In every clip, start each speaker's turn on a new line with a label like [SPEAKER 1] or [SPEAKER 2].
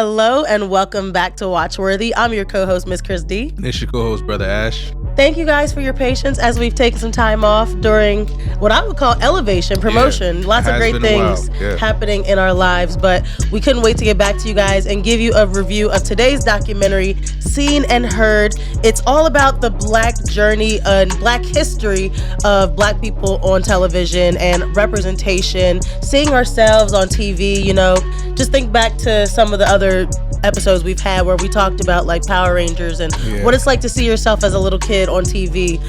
[SPEAKER 1] Hello and welcome back to Watchworthy. I'm your co-host, Miss Chris D.
[SPEAKER 2] And it's your co-host, Brother Ash.
[SPEAKER 1] Thank you guys for your patience as we've taken some time off during what I would call elevation, promotion. Lots of great things happening in our lives, but we couldn't wait to get back to you guys and give you a review of today's documentary, Seen and Heard. It's all about the Black journey and Black history of Black people on television and representation, seeing ourselves on TV. You know, just think back to some of the other episodes we've had where we talked about like Power Rangers and what it's like to see yourself as a little kid on TV.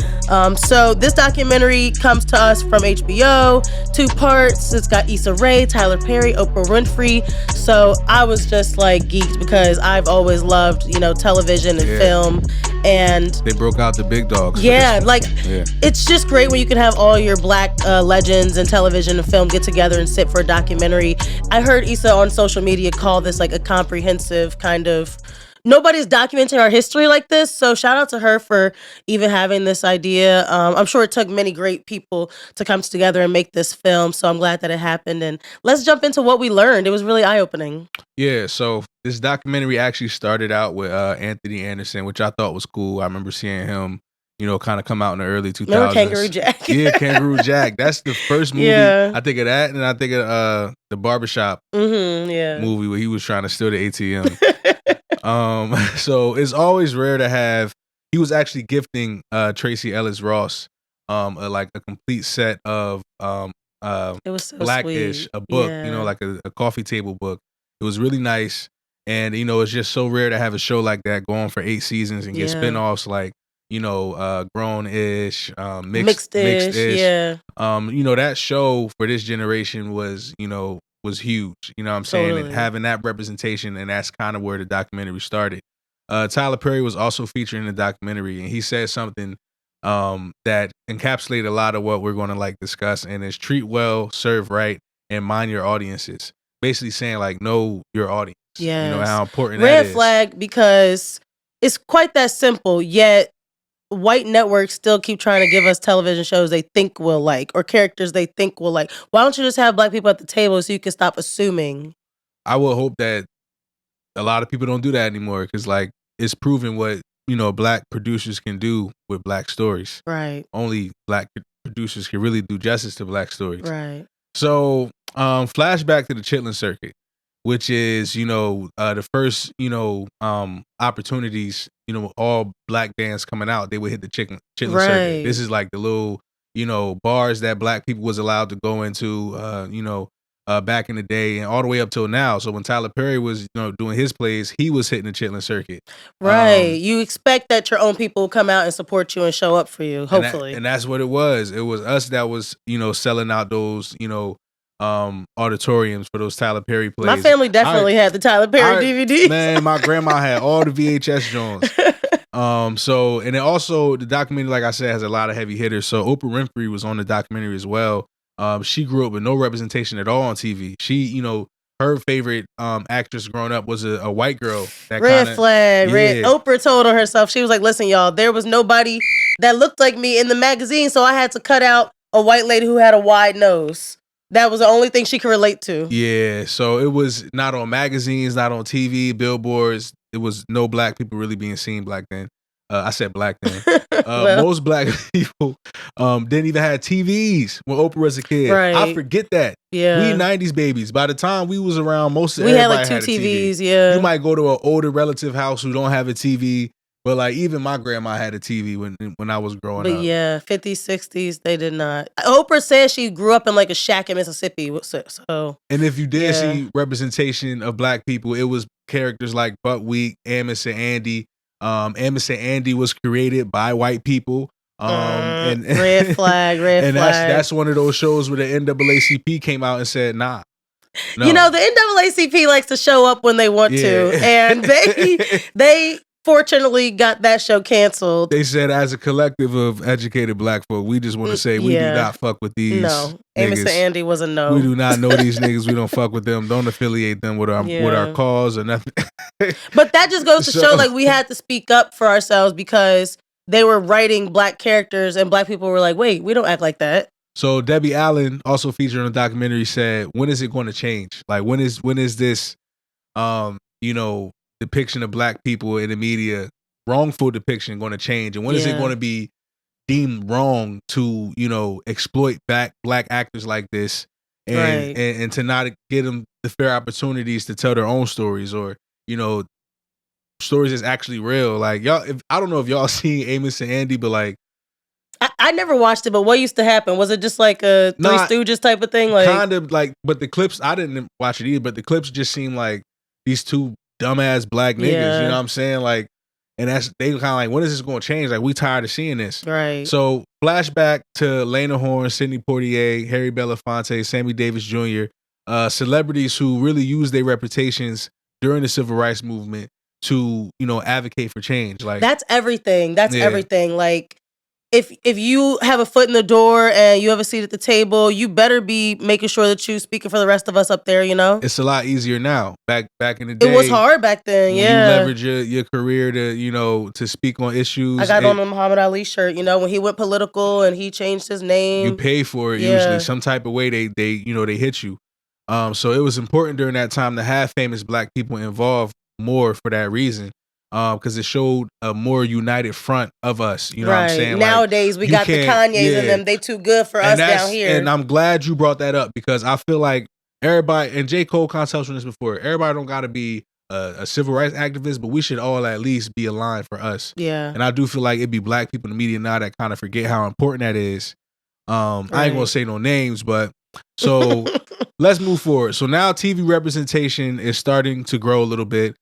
[SPEAKER 1] So this documentary comes to us from HBO, 2 parts. It's got Issa Rae, Tyler Perry, Oprah Winfrey. So I was just like geeked because I've always loved, you know, television and film. And
[SPEAKER 2] they broke out the big dogs.
[SPEAKER 1] It's just great when you can have all your Black legends in television and film get together and sit for a documentary. I heard Issa on social media call this like a comprehensive kind of, nobody's documenting our history like this, so shout out to her for even having this idea. I'm sure it took many great people to come together and make this film, so I'm glad that it happened. And let's jump into what we learned. It was really eye-opening.
[SPEAKER 2] Yeah, so this documentary actually started out with Anthony Anderson, which I thought was cool. I remember seeing him, you know, kind of come out in the early 2000s.
[SPEAKER 1] Remember Kangaroo Jack?
[SPEAKER 2] Yeah, Kangaroo Jack. That's the first movie. I think of that, and I think of the Barbershop movie where he was trying to steal the ATM. So it's always rare to have. He was actually gifting Tracee Ellis Ross like a complete set of
[SPEAKER 1] it was so
[SPEAKER 2] Blackish,
[SPEAKER 1] sweet.
[SPEAKER 2] a book, you know, like a coffee table book. It was really nice, and you know, it's just so rare to have a show like that go on for 8 seasons and get spinoffs like, you know, Grown-ish, Mixed-ish. You know, that show for this generation was, you know, was huge. You know what I'm saying? And having that representation, and that's kind of where the documentary started. Tyler Perry was also featured in the documentary, and he said something that encapsulated a lot of what we're going to like discuss, and it's treat well, serve right, and mind your audiences. Basically saying like, know your audience. You know how important that is.
[SPEAKER 1] Red flag, because it's quite that simple, yet white networks still keep trying to give us television shows they think we'll like, or characters they think we'll like. Why don't you just have Black people at the table so you can stop assuming?
[SPEAKER 2] I would hope that a lot of people don't do that anymore, because like it's proven what, you know, Black producers can do with Black stories.
[SPEAKER 1] Right.
[SPEAKER 2] Only Black producers can really do justice to Black stories.
[SPEAKER 1] Right.
[SPEAKER 2] So flashback to the Chitlin Circuit, which is, you know, the first, you know, opportunities, you know, all Black bands coming out, they would hit the Chitlin Circuit. This is like the little, you know, bars that Black people was allowed to go into, you know, back in the day, and all the way up till now. So when Tyler Perry was, you know, doing his plays, he was hitting the Chitlin Circuit.
[SPEAKER 1] Right. You expect that your own people will come out and support you and show up for you, hopefully.
[SPEAKER 2] And that's what it was. It was us that was, you know, selling out those, you know, auditoriums for those Tyler Perry plays.
[SPEAKER 1] My family definitely had the Tyler Perry DVDs.
[SPEAKER 2] Man, my grandma had all the VHS joints. So, and then also the documentary, like I said, has a lot of heavy hitters. So Oprah Winfrey was on the documentary as well. She grew up with no representation at all on TV. She, you know, her favorite actress growing up was a white girl. That
[SPEAKER 1] red flag. Oprah told her herself, she was like, listen, y'all, there was nobody that looked like me in the magazine, so I had to cut out a white lady who had a wide nose. That was the only thing she could relate to.
[SPEAKER 2] Yeah, so it was not on magazines, not on TV, billboards. It was no Black people really being seen back then. I said Black then. Most Black people didn't even have TVs when Oprah was a kid.
[SPEAKER 1] Right.
[SPEAKER 2] I forget that.
[SPEAKER 1] Yeah.
[SPEAKER 2] We 90s babies. By the time we was around, most of
[SPEAKER 1] we
[SPEAKER 2] everybody
[SPEAKER 1] had like 2
[SPEAKER 2] had a
[SPEAKER 1] TVs.
[SPEAKER 2] TV.
[SPEAKER 1] Yeah.
[SPEAKER 2] You might go to an older relative house who don't have a TV, but like even my grandma had a TV when I was growing up.
[SPEAKER 1] But yeah, 50s, 60s, they did not. Oprah said she grew up in like a shack in Mississippi. So
[SPEAKER 2] and if you did see representation of Black people, it was characters like Buckwheat, Amos and Andy. Amos and Andy was created by white people. And
[SPEAKER 1] red flag.
[SPEAKER 2] And that's one of those shows where the NAACP came out and said, nah. No.
[SPEAKER 1] You know, the NAACP likes to show up when they want to, and they fortunately got that show canceled.
[SPEAKER 2] They said, as a collective of educated Black folk, we just want to say we do not fuck with these.
[SPEAKER 1] No, Amos and Andy was a no.
[SPEAKER 2] We do not know these niggas. We don't fuck with them. Don't affiliate them with our cause or nothing.
[SPEAKER 1] But that just goes to show, like, we had to speak up for ourselves because they were writing Black characters, and Black people were like, "Wait, we don't act like that."
[SPEAKER 2] So Debbie Allen, also featured in the documentary, said, "When is it going to change? Like, when is this depiction of black people in the media, wrongful depiction, going to change? And when is it going to be deemed wrong to, exploit black actors like this and to not give them the fair opportunities to tell their own stories or, stories that's actually real? Like, y'all, I don't know if y'all seen Amos and Andy, but like,
[SPEAKER 1] I never watched it, but what used to happen? Was it just like a Three Stooges type of thing? Like,
[SPEAKER 2] kind of like, but the clips, I didn't watch it either, but the clips just seem like these two dumbass black niggas, you know what I'm saying? Like, and they kind of like, when is this going to change? Like, we tired of seeing this.
[SPEAKER 1] Right.
[SPEAKER 2] So, flashback to Lena Horne, Sidney Poitier, Harry Belafonte, Sammy Davis Jr., celebrities who really used their reputations during the civil rights movement to, advocate for change. Like,
[SPEAKER 1] that's everything. That's everything. Like, if you have a foot in the door and you have a seat at the table, you better be making sure that you speaking for the rest of us up there,
[SPEAKER 2] It's a lot easier now. Back in the day,
[SPEAKER 1] it was hard back then.
[SPEAKER 2] You leverage your career to, to speak on issues.
[SPEAKER 1] I got on the Muhammad Ali shirt, when he went political and he changed his name.
[SPEAKER 2] You pay for it usually. Some type of way they hit you. So it was important during that time to have famous black people involved more for that reason. Because it showed a more united front of us. You know what I'm saying?
[SPEAKER 1] Nowadays,
[SPEAKER 2] like,
[SPEAKER 1] we got the Kanyes and them. They too good for us down here.
[SPEAKER 2] And I'm glad you brought that up because I feel like everybody, and J. Cole kind of touched on this before, everybody don't got to be a civil rights activist, but we should all at least be aligned for us.
[SPEAKER 1] Yeah.
[SPEAKER 2] And I do feel like it'd be black people in the media now that kind of forget how important that is. I ain't going to say no names, but so let's move forward. So now TV representation is starting to grow a little bit.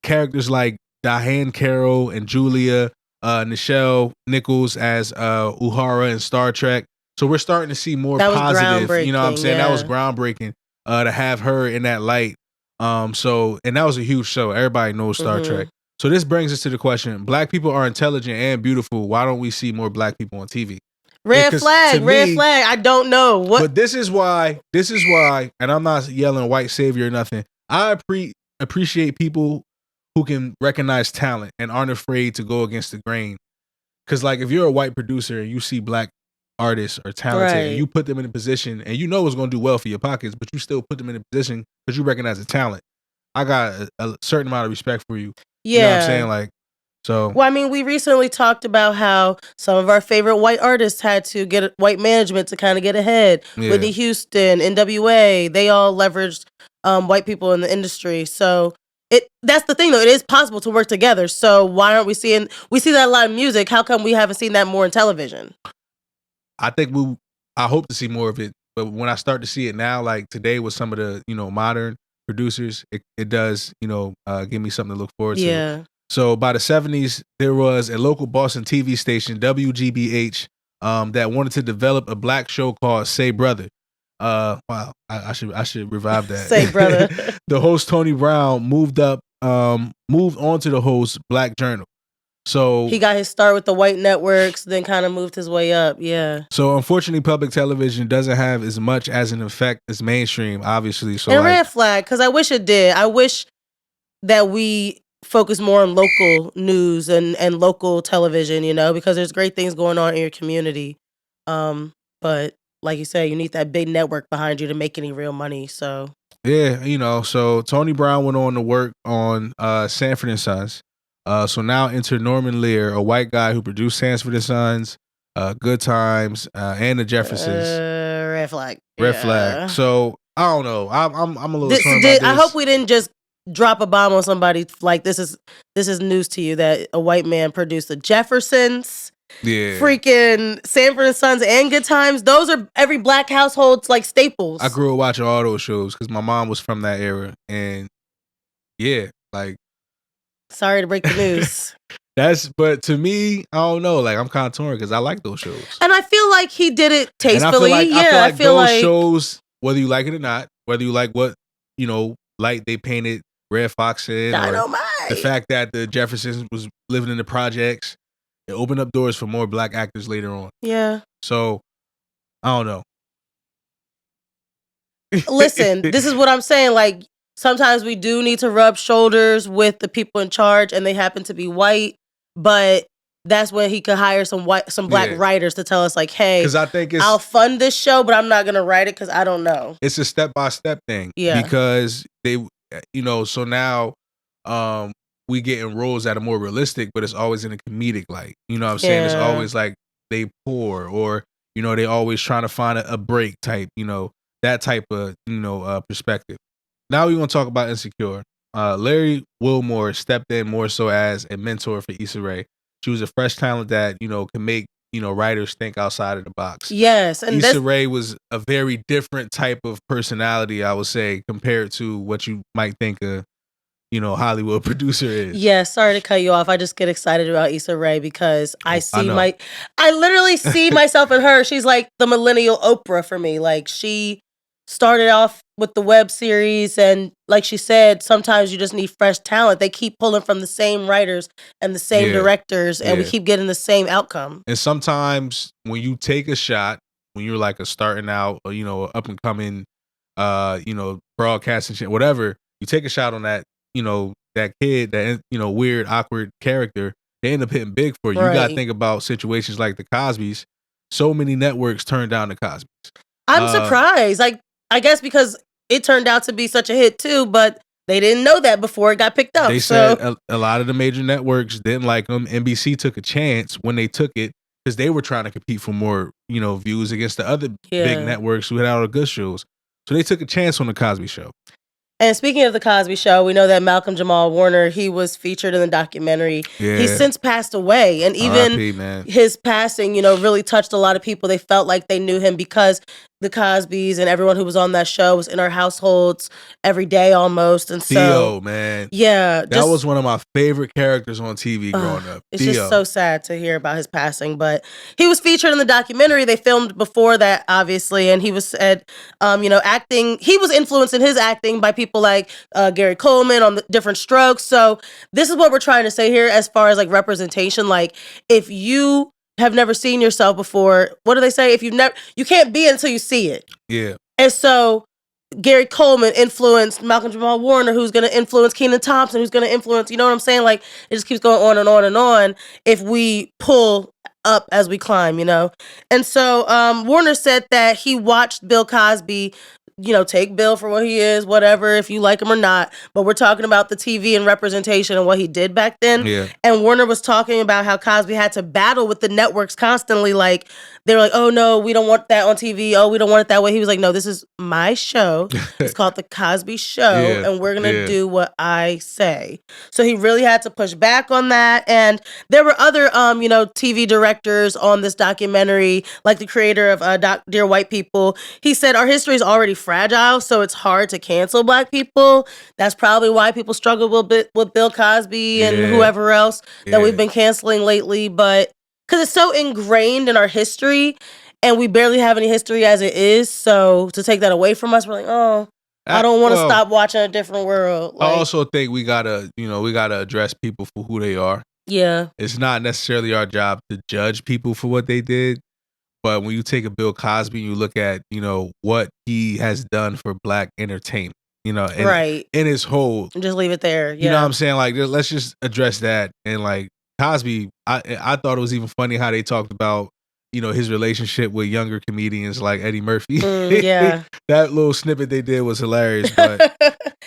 [SPEAKER 2] Characters like Diahann Carroll and Julia, Nichelle Nichols as Uhura in Star Trek. So we're starting to see more positive. You know what I'm saying? That was groundbreaking to have her in that light. And that was a huge show. Everybody knows Star Trek. So this brings us to the question: black people are intelligent and beautiful. Why don't we see more black people on TV?
[SPEAKER 1] Red flag. I don't know what.
[SPEAKER 2] But this is why, and I'm not yelling white savior or nothing. I appreciate people who can recognize talent and aren't afraid to go against the grain. Because like if you're a white producer and you see black artists or talented and you put them in a position and you know it's going to do well for your pockets, but you still put them in a position because you recognize the talent. I got a certain amount of respect for you.
[SPEAKER 1] Yeah.
[SPEAKER 2] You know what I'm saying? Like, so.
[SPEAKER 1] Well, I mean, we recently talked about how some of our favorite white artists had to get white management to kind of get ahead.
[SPEAKER 2] Yeah.
[SPEAKER 1] Whitney Houston, NWA, they all leveraged white people in the industry. So that's the thing though, it is possible to work together. So why aren't we see that a lot in music? How come we haven't seen that more in television?
[SPEAKER 2] I hope to see more of it. But when I start to see it now, like today with some of the, modern producers, it does, give me something to look forward to.
[SPEAKER 1] Yeah.
[SPEAKER 2] So by the 70s, there was a local Boston TV station, WGBH, that wanted to develop a black show called Say Brother. Wow, I should revive that.
[SPEAKER 1] Say Brother.
[SPEAKER 2] The host Tony Brown moved on to the host Black Journal. So
[SPEAKER 1] he got his start with the white networks, then kind of moved his way up. Yeah.
[SPEAKER 2] So unfortunately, public television doesn't have as much as an effect as mainstream, obviously. So
[SPEAKER 1] and red flag, because I wish it did. I wish that we focus more on local news and local television, because there's great things going on in your community. But like you say, you need that big network behind you to make any real money. So
[SPEAKER 2] yeah, so Tony Brown went on to work on Sanford and Sons. So now enter Norman Lear, a white guy who produced Sanford and Sons, Good Times, and The Jeffersons.
[SPEAKER 1] Red flag.
[SPEAKER 2] Red flag. So I don't know. I'm a little torn about this.
[SPEAKER 1] I hope we didn't just drop a bomb on somebody like this is news to you that a white man produced The Jeffersons.
[SPEAKER 2] Yeah.
[SPEAKER 1] Freaking Sanford and Sons and Good Times. Those are every black household's like staples.
[SPEAKER 2] I grew up watching all those shows because my mom was from that era. And yeah, like.
[SPEAKER 1] Sorry to break the news.
[SPEAKER 2] But to me, I don't know. Like I'm kind of torn because I like those shows.
[SPEAKER 1] And I feel like he did it tastefully.
[SPEAKER 2] I feel like those shows, whether you like it or not, whether you like what, light they painted Red Fox in, or the fact that the Jeffersons was living in the projects, it opened up doors for more black actors later on.
[SPEAKER 1] Yeah.
[SPEAKER 2] So, I don't know.
[SPEAKER 1] Listen, this is what I'm saying. Like, sometimes we do need to rub shoulders with the people in charge and they happen to be white, but that's when he could hire some black writers to tell us like, hey,
[SPEAKER 2] I think
[SPEAKER 1] I'll fund this show, but I'm not going to write it because I don't know.
[SPEAKER 2] It's a step-by-step thing.
[SPEAKER 1] Yeah.
[SPEAKER 2] Because so now we getting roles that are more realistic, but it's always in a comedic light. You know what I'm saying? It's always like they poor, or they always trying to find a break type, that type of perspective. Now we want to talk about Insecure. Larry Wilmore stepped in more so as a mentor for Issa Rae. She was a fresh talent that can make writers think outside of the box.
[SPEAKER 1] Yes, and
[SPEAKER 2] Issa Rae was a very different type of personality, I would say, compared to what you might think a Hollywood producer is.
[SPEAKER 1] Yeah, sorry to cut you off. I just get excited about Issa Rae because I literally see myself in her. She's like the millennial Oprah for me. Like, she started off with the web series, and like she said, sometimes you just need fresh talent. They keep pulling from the same writers and the same directors, and we keep getting the same outcome.
[SPEAKER 2] And sometimes when you take a shot, when you're like a starting out, or up and coming, broadcasting shit, whatever, you take a shot on that, that kid, that weird, awkward character, they end up hitting big for you. Right. You got to think about situations like the Cosbys. So many networks turned down the Cosbys.
[SPEAKER 1] I'm surprised. Like, I guess because it turned out to be such a hit too, but they didn't know that before it got picked up.
[SPEAKER 2] They said a lot of the major networks didn't like them. NBC took a chance when they took it because they were trying to compete for more, views against the other big networks who had all the good shows. So they took a chance on the Cosby Show.
[SPEAKER 1] And speaking of the Cosby Show, we know that Malcolm Jamal Warner, he was featured in the documentary. Yeah. He's since passed away. And even his passing, really touched a lot of people. They felt like they knew him because the Cosbys and everyone who was on that show was in our households every day almost. And so
[SPEAKER 2] Theo, man.
[SPEAKER 1] Yeah.
[SPEAKER 2] That was one of my favorite characters on TV growing up.
[SPEAKER 1] It's Theo. Just so sad to hear about his passing. But he was featured in the documentary. They filmed before that, obviously. And he was said, acting. He was influenced in his acting by people like Gary Coleman on the Different Strokes. So this is what we're trying to say here as far as like representation. Like, if you have never seen yourself before, what do they say? If you can't be it until you see it.
[SPEAKER 2] Yeah.
[SPEAKER 1] And so Gary Coleman influenced Malcolm Jamal Warner, who's going to influence Kenan Thompson, who's going to influence, you know what I'm saying? Like, it just keeps going on and on and on if we pull up as we climb, And so Warner said that he watched Bill Cosby, take Bill for what he is, whatever, if you like him or not. But we're talking about the TV and representation and what he did back then.
[SPEAKER 2] Yeah.
[SPEAKER 1] And Warner was talking about how Cosby had to battle with the networks constantly. Like, they were like, oh, no, we don't want that on TV. Oh, we don't want it that way. He was like, no, this is my show. It's called The Cosby Show. Yeah. And we're going to do what I say. So he really had to push back on that. And there were other, TV directors on this documentary, like the creator of Dear White People. He said, our history is already fragile, so it's hard to cancel Black people. That's probably why people struggle with Bill Cosby and whoever else that we've been canceling lately. But because it's so ingrained in our history, and we barely have any history as it is. So to take that away from us, we're like, oh, I don't want to stop watching A Different World.
[SPEAKER 2] Like, I also think we gotta address people for who they are.
[SPEAKER 1] Yeah,
[SPEAKER 2] it's not necessarily our job to judge people for what they did. But when you take a Bill Cosby, you look at, what he has done for Black entertainment,
[SPEAKER 1] right,
[SPEAKER 2] in his whole.
[SPEAKER 1] Just leave it there. Yeah.
[SPEAKER 2] You know what I'm saying? Like, let's just address that. And like Cosby, I thought it was even funny how they talked about, his relationship with younger comedians like Eddie Murphy.
[SPEAKER 1] Yeah. That
[SPEAKER 2] little snippet they did was hilarious. But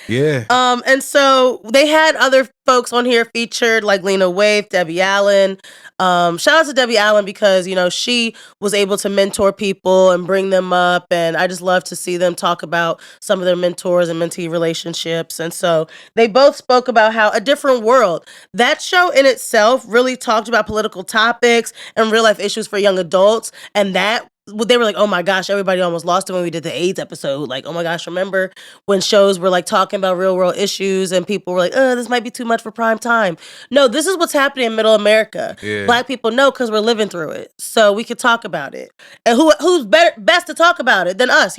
[SPEAKER 2] yeah.
[SPEAKER 1] And so they had other folks on here featured like Lena Waithe, Debbie Allen. Shout out to Debbie Allen because, she was able to mentor people and bring them up. And I just love to see them talk about some of their mentors and mentee relationships. And so they both spoke about how A Different World, that show in itself really talked about political topics and real life issues for young adults. And that they were like, oh my gosh, everybody almost lost it when we did the AIDS episode. Like, oh my gosh, remember when shows were like talking about real world issues and people were like, this might be too much for prime time. No, this is what's happening in middle America.
[SPEAKER 2] Yeah.
[SPEAKER 1] Black people know because we're living through it. So we could talk about it. And who's best to talk about it than us,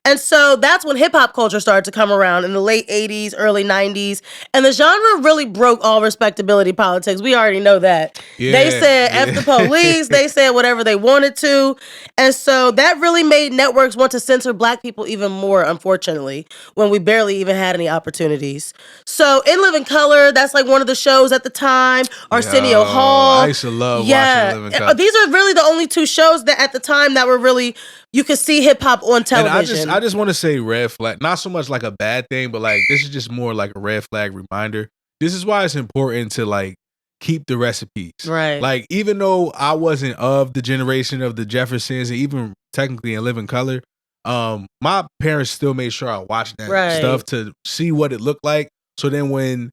[SPEAKER 1] And so that's when hip hop culture started to come around in the late 80s, early 90s. And the genre really broke all respectability politics. We already know that.
[SPEAKER 2] Yeah.
[SPEAKER 1] They said F the police. They said whatever they wanted to. And so that really made networks want to censor Black people even more, unfortunately, when we barely even had any opportunities. So In Living Color, that's like one of the shows at the time. Arsenio Hall.
[SPEAKER 2] I used to love watching In Living Color.
[SPEAKER 1] These are really the only two shows that at the time that were really you could see hip hop on television.
[SPEAKER 2] And I just want to say red flag, not so much like a bad thing, but like this is just more like a red flag reminder. This is why it's important to like keep the recipes.
[SPEAKER 1] Right.
[SPEAKER 2] Like, even though I wasn't of the generation of the Jeffersons and even technically in Living Color, my parents still made sure I watched that stuff to see what it looked like. So then when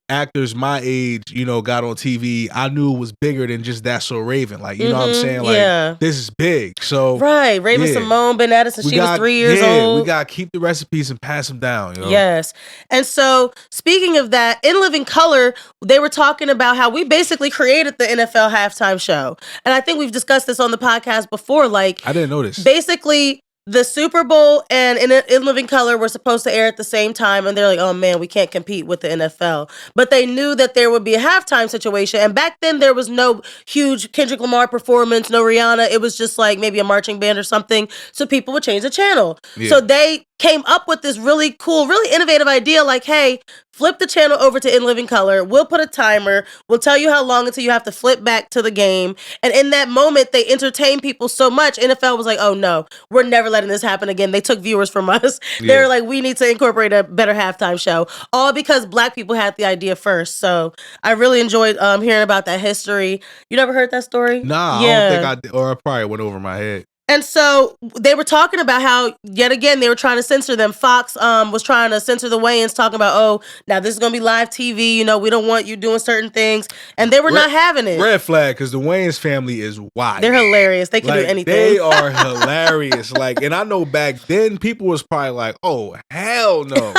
[SPEAKER 2] actors my age, you know, got on TV, I knew it was bigger than just That's So Raven. Like, you know what I'm saying? Like, this is big. So
[SPEAKER 1] Raven Simone been at it since she was 3 years old.
[SPEAKER 2] We gotta keep the recipes and pass them down. You know?
[SPEAKER 1] Yes. And so speaking of that, in Living Color, they were talking about how we basically created the NFL halftime show. And I think we've discussed this on the podcast before. Like,
[SPEAKER 2] I didn't know this.
[SPEAKER 1] Basically, the Super Bowl and in Living Color were supposed to air at the same time, and they're like, oh man, we can't compete with the NFL. But they knew that there would be a halftime situation, and back then there was no huge Kendrick Lamar performance, no Rihanna. It was just like maybe a marching band or something, so people would change the channel. Yeah. So they came up with this really cool, really innovative idea like, hey, flip the channel over to In Living Color. We'll put a timer. We'll tell you how long until you have to flip back to the game. And in that moment, they entertained people so much. NFL was like, oh no, we're never letting this happen again. They took viewers from us. Yeah. They were like, we need to incorporate a better halftime show. All because Black people had the idea first. So I really enjoyed hearing about that history. You never heard that story?
[SPEAKER 2] Nah, yeah. I don't think I did, or I probably went over my head.
[SPEAKER 1] And so they were talking about how, yet again, they were trying to censor them. Fox was trying to censor the Wayans, talking about, oh, now this is going to be live TV. You know, we don't want you doing certain things. And they were not having it.
[SPEAKER 2] Red flag, because the Wayans family is wild.
[SPEAKER 1] They're hilarious. They can do anything.
[SPEAKER 2] They are hilarious. Like, and I know back then, people was probably like, oh, hell no.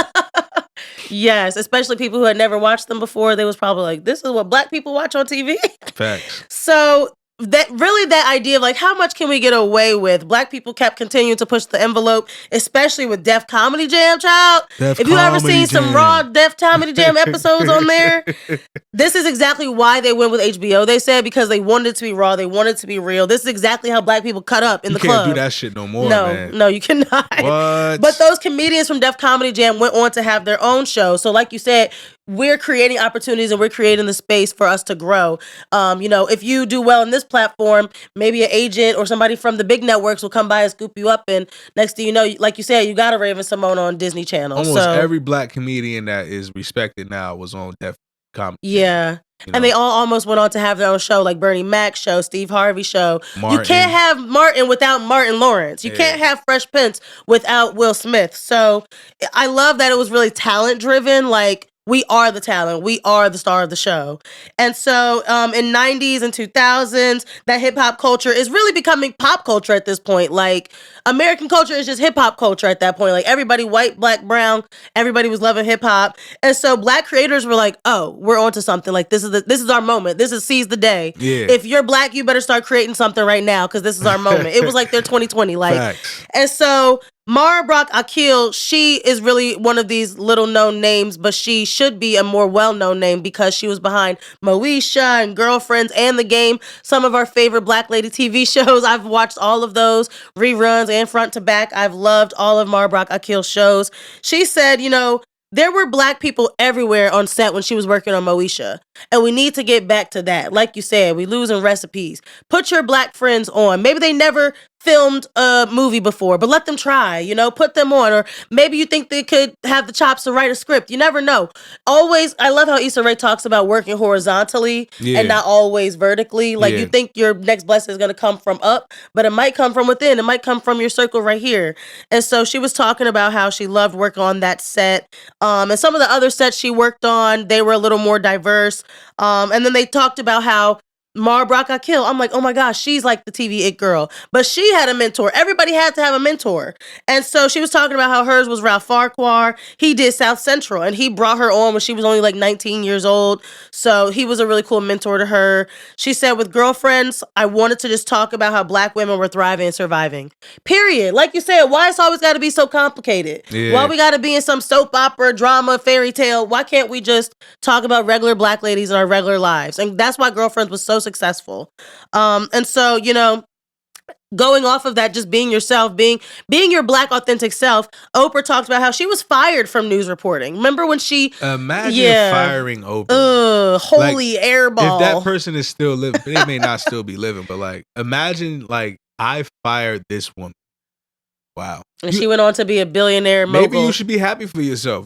[SPEAKER 1] Yes, especially people who had never watched them before. They was probably like, this is what Black people watch on TV?
[SPEAKER 2] Facts.
[SPEAKER 1] So that idea of like, how much can we get away with? Black people kept continuing to push the envelope, especially with Def Comedy Jam, child. If you ever seen some raw Def Comedy Jam episodes on there, this is exactly why they went with HBO. They said because they wanted it to be raw, they wanted it to be real. This is exactly how Black people cut up in the club.
[SPEAKER 2] You can't do that shit no more, man.
[SPEAKER 1] No, you cannot.
[SPEAKER 2] What?
[SPEAKER 1] But those comedians from Def Comedy Jam went on to have their own show. So like you said, we're creating opportunities and we're creating the space for us to grow. You know, if you do well in this platform, maybe an agent or somebody from the big networks will come by and scoop you up. And next thing you know, like you said, you got a Raven Simone on Disney Channel.
[SPEAKER 2] Almost every Black comedian that is respected now was on Def Comedy.
[SPEAKER 1] Yeah. You know? And they all almost went on to have their own show, like Bernie Mac's show, Steve Harvey's show. Martin. You can't have Martin without Martin Lawrence. You can't have Fresh Prince without Will Smith. So I love that it was really talent driven. Like, we are the talent. We are the star of the show. And so in 90s and 2000s, that hip hop culture is really becoming pop culture at this point. Like, American culture is just hip hop culture at that point. Like, everybody, white, Black, brown, everybody was loving hip hop. And so Black creators were like, oh, we're onto something. Like, this is our moment. This is seize the day.
[SPEAKER 2] Yeah.
[SPEAKER 1] If you're Black, you better start creating something right now because this is our moment. It was like their 2020. Like,
[SPEAKER 2] Facts.
[SPEAKER 1] And so Mara Brock Akil, she is really one of these little known names, but she should be a more well-known name because she was behind Moesha and Girlfriends and The Game, some of our favorite Black lady TV shows. I've watched all of those, reruns and front to back. I've loved all of Mara Brock Akil's shows. She said, you know, there were Black people everywhere on set when she was working on Moesha. And we need to get back to that. Like you said, we losing recipes. Put your Black friends on. Maybe they never filmed a movie before, but let them try, you know, put them on. Or maybe you think they could have the chops to write a script. You never know. Always, I love how Issa Rae talks about working horizontally and not always vertically. Like, you think your next blessing is going to come from up, but it might come from within. It might come from your circle right here. And so she was talking about how she loved working on that set. And some of the other sets she worked on, they were a little more diverse. And then they talked about how Mara Brock Akil, I'm like, oh my gosh, she's like the TV it girl. But she had a mentor. Everybody had to have a mentor. And so she was talking about how hers was Ralph Farquhar. He did South Central, and he brought her on when she was only like 19 years old. So he was a really cool mentor to her. She said, with Girlfriends, I wanted to just talk about how Black women were thriving and surviving. Period. Like you said, why it's always got to be so complicated?
[SPEAKER 2] Yeah.
[SPEAKER 1] Why we got to be in some soap opera, drama, fairy tale? Why can't we just talk about regular Black ladies in our regular lives? And that's why Girlfriends was so successful. And so, you know, going off of that, just being yourself, being your Black authentic self, Oprah talked about how she was fired from news reporting. Remember when she
[SPEAKER 2] firing Oprah?
[SPEAKER 1] Holy airball.
[SPEAKER 2] If that person is still living, they may not still be living, but like, imagine like I fired this woman. Wow.
[SPEAKER 1] And she went on to be a billionaire mogul.
[SPEAKER 2] Maybe you should be happy for yourself.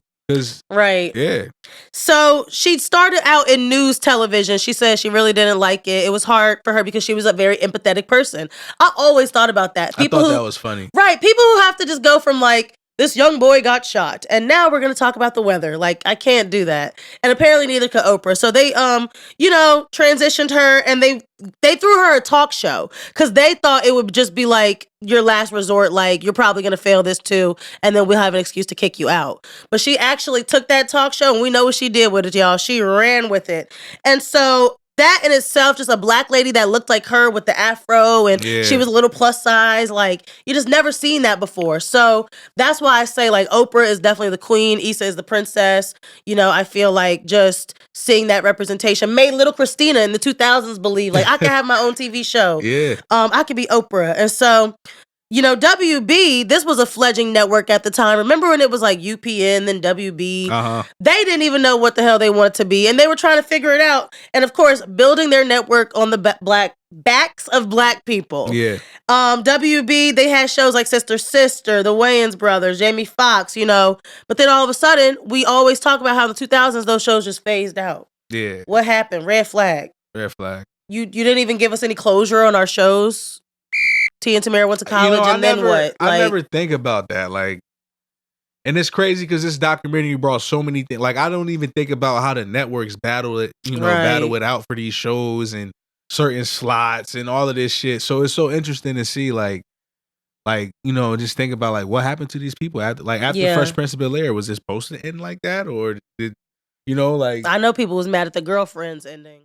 [SPEAKER 1] Right.
[SPEAKER 2] Yeah.
[SPEAKER 1] So she started out in news television. She said she really didn't like it. It was hard for her because she was a very empathetic person. I always thought about that.
[SPEAKER 2] I thought that was funny.
[SPEAKER 1] Right. People who have to just go from like, this young boy got shot, and now we're gonna talk about the weather. Like, I can't do that. And apparently neither could Oprah. So they transitioned her, and they threw her a talk show because they thought it would just be like your last resort, like you're probably gonna fail this too, and then we'll have an excuse to kick you out. But she actually took that talk show, and we know what she did with it, y'all. She ran with it. And so that in itself, just a black lady that looked like her with the afro, and she was a little plus size, like you just never seen that before. So that's why I say like Oprah is definitely the queen, Issa is the princess. You know, I feel like just seeing that representation made little Christina in the 2000s believe like I could have my own TV show.
[SPEAKER 2] Yeah.
[SPEAKER 1] I could be Oprah. And so, you know, WB, this was a fledgling network at the time. Remember when it was like UPN, then WB? They didn't even know what the hell they wanted to be, and they were trying to figure it out. And of course, building their network on the backs of black people.
[SPEAKER 2] Yeah.
[SPEAKER 1] WB, they had shows like Sister Sister, The Wayans Brothers, Jamie Foxx, you know. But then all of a sudden, we always talk about how in the 2000s those shows just phased out.
[SPEAKER 2] Yeah.
[SPEAKER 1] What happened? Red flag.
[SPEAKER 2] Red flag.
[SPEAKER 1] You didn't even give us any closure on our shows. T and Tamara went to college, then what?
[SPEAKER 2] I never think about that. Like, and it's crazy because this documentary brought so many things. Like, I don't even think about how the networks battle it, battle it out for these shows and certain slots and all of this shit. So it's so interesting to see, like just think about like what happened to these people after Fresh Prince of Bel-Air. Was this supposed to end like that, or did I know people was mad at the Girlfriends ending.